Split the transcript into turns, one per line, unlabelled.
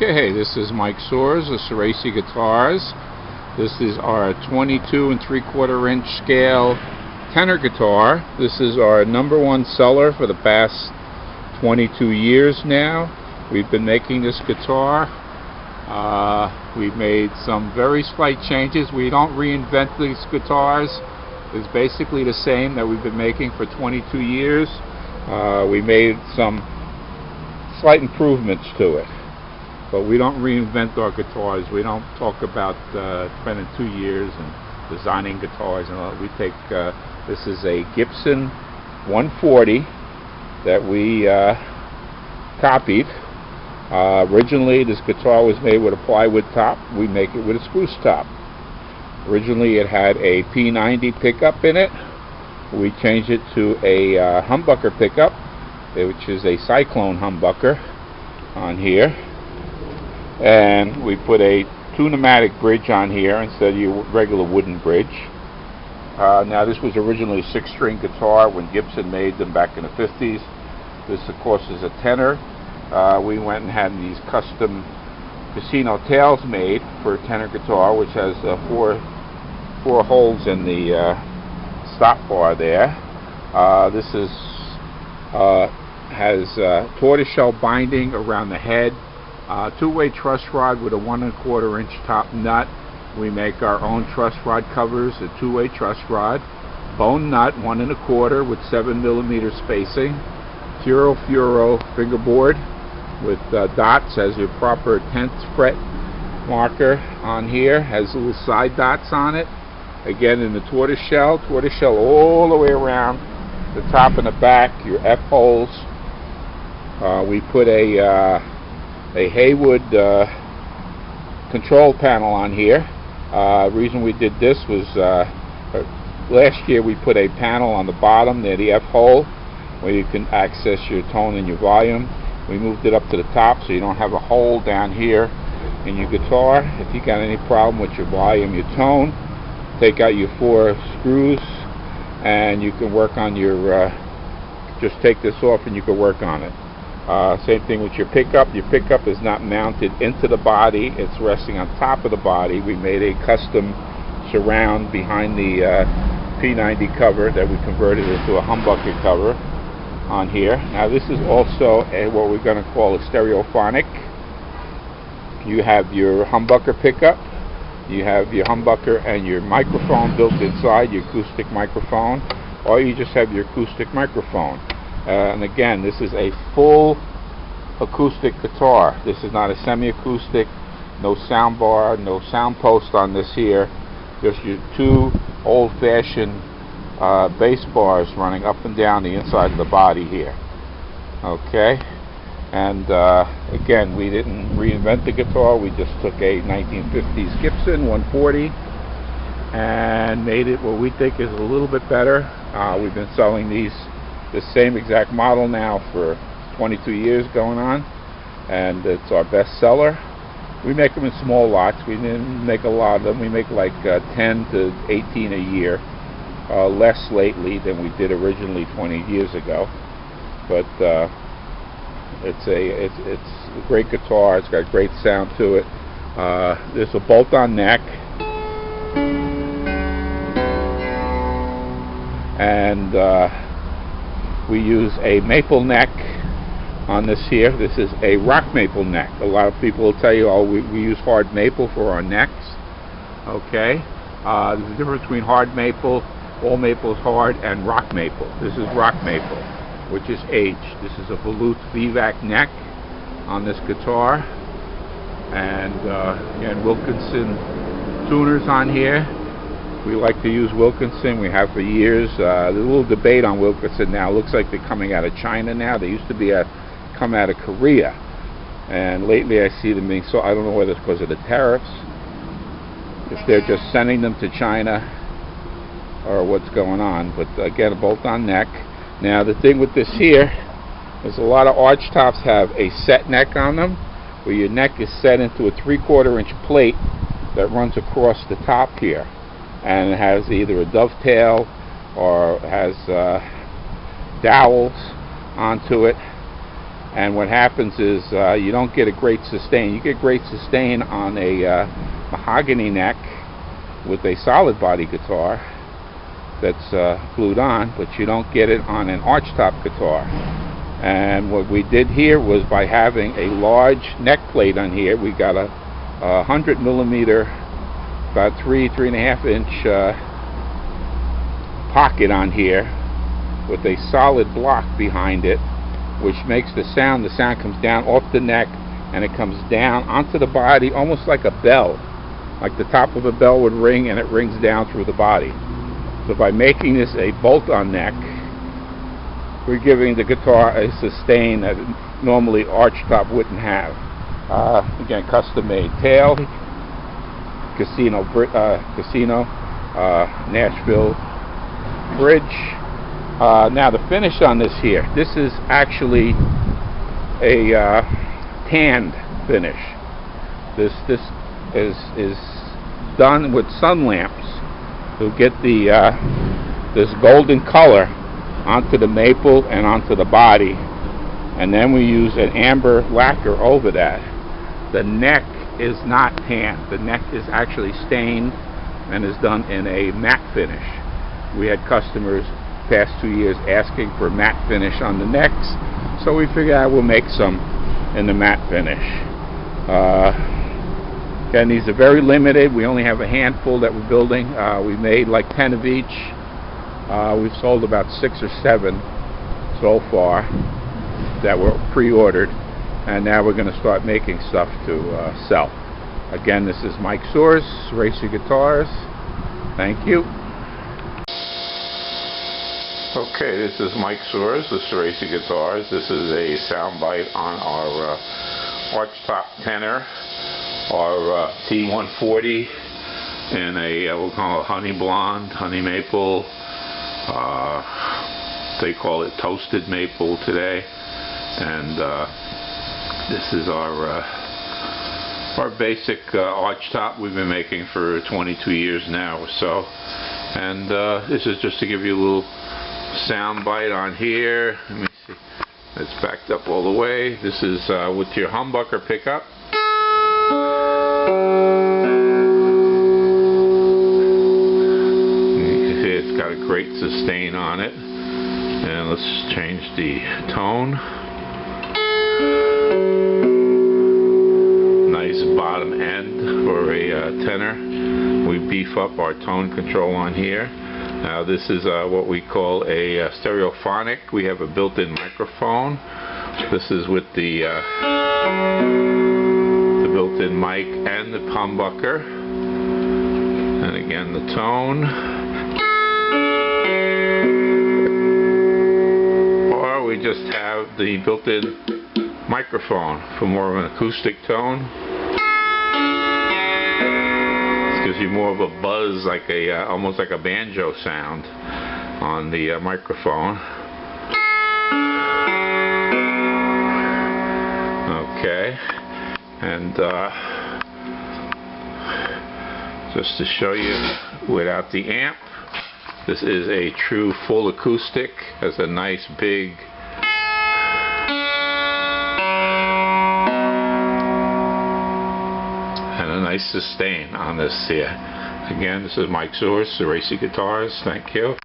Okay, this is Mike Soares'y of Soares'y Guitars. This is our 22 3/4 inch scale tenor guitar. This is our #1 seller for the past 22 years now. We've been making this guitar. We've made some very slight changes. We don't reinvent these guitars. It's basically the same that we've been making for 22 years. We made some slight improvements to it. But we don't reinvent our guitars. We don't talk about spending 2 years and designing guitars and all that. We take, this is a Gibson 140 that we copied. Originally this guitar was made with a plywood top. We make it with a spruce top. Originally it had a P90 pickup in it. We changed it to a humbucker pickup, which is a Cyclone humbucker on here. And we put a 2-pneumatic bridge on here instead of your regular wooden bridge. Now this was originally a 6-string guitar when Gibson made them back in the 50s. This of course is a tenor. We went and had these custom casino tails made for a tenor guitar, which has four holes in the stop bar there. This is has tortoiseshell binding around the head. 2-way truss rod with a 1 1/4 inch top nut. We make our own truss rod covers, a 2-way truss rod. Bone nut, 1 1/4 with 7mm spacing. Furo fingerboard with dots as your proper 10th fret marker on here. Has little side dots on it. Again in the tortoiseshell all the way around the top and the back, your F holes. We put a Haywood control panel on here. Reason we did this was last year we put a panel on the bottom near the F hole where you can access your tone and your volume. We moved it up to the top so you don't have a hole down here in your guitar. If you got any problem with your volume, your tone, take out your 4 screws and you can work on your just take this off and you can work on it. Same thing with your pickup. Your pickup is not mounted into the body, it's resting on top of the body. We made a custom surround behind the P90 cover that we converted into a humbucker cover on here. Now this is also what we're going to call a stereophonic. You have your humbucker pickup, you have your humbucker and your microphone built inside, your acoustic microphone, or you just have your acoustic microphone. And again, this is a full acoustic guitar. This is not a semi-acoustic, no sound bar, no sound post on this here. Just your 2 old-fashioned bass bars running up and down the inside of the body here. Okay, and again, we didn't reinvent the guitar. We just took a 1950s Gibson 140 and made it what we think is a little bit better. We've been selling these the same exact model now for 22 years going on, and it's our best seller. We make them in small lots. We didn't make a lot of them. We make like 10 to 18 a year, less lately than we did originally 20 years ago. But it's a great guitar. It's got great sound to it. There's a bolt-on neck, and we use a maple neck on this here. This is a rock maple neck. A lot of people will tell you, oh, we use hard maple for our necks. Okay, there's a difference between hard maple, all maple is hard, and rock maple. This is rock maple, which is aged. This is a volute VVAC neck on this guitar, and again, Wilkinson tuners on here. We like to use Wilkinson. We have for years. There's a little debate on Wilkinson now. It looks like they're coming out of China now. They used to come out of Korea, and lately I see them being so. I don't know whether it's because of the tariffs, if they're just sending them to China, or what's going on. But again, a bolt-on neck. Now the thing with this here is a lot of arch tops have a set neck on them, where your neck is set into a 3/4 inch plate that runs across the top here. And it has either a dovetail or has dowels onto it. and what happens is you don't get a great sustain. You get great sustain on a mahogany neck with a solid body guitar that's glued on, but you don't get it on an archtop guitar. And what we did here was, by having a large neck plate on here, we got a 100 millimeter, about 3.5 inch pocket on here with a solid block behind it, which makes the sound comes down off the neck and it comes down onto the body almost like a bell, like the top of a bell would ring, and it rings down through the body. So by making this a bolt-on neck, we're giving the guitar a sustain that normally archtop wouldn't have. Again, custom-made tail, casino, Nashville bridge. Now the finish on this here, this is actually a tanned finish. This is done with sun lamps to get the this golden color onto the maple and onto the body, and then we use an amber lacquer over that. The neck is not tanned. The neck is actually stained and is done in a matte finish. We had customers past 2 years asking for matte finish on the necks, so we figured I will make some in the matte finish. Again, these are very limited. We only have a handful that we're building. We made like 10 of each. We've sold about 6 or 7 so far that were pre-ordered, and now we're going to start making stuff to sell. Again, this is Mike Soares'y Guitars. Thank you. Okay, this is Mike Soares'y Guitars. This is a soundbite on our archtop tenor, our T140, in a we'll call it honey blonde, honey maple. They call it toasted maple today, and this is our basic archtop we've been making for 22 years now or so. And this is just to give you a little sound bite on here. Let me see, it's backed up all the way. This is with your humbucker pickup. Got a great sustain on it, and let's change the tone. Nice bottom end for a tenor. We beef up our tone control on here. Now this is what we call a stereophonic. We have a built-in microphone. This is with the built-in mic and the humbucker, and again the tone. We just have the built-in microphone for more of an acoustic tone. This gives you more of a buzz, like a almost like a banjo sound on the microphone. Okay, and just to show you without the amp, this is a true full acoustic. Has a nice big and a nice sustain on this here. Again, this is Mike Soares'y Guitars. Thank you.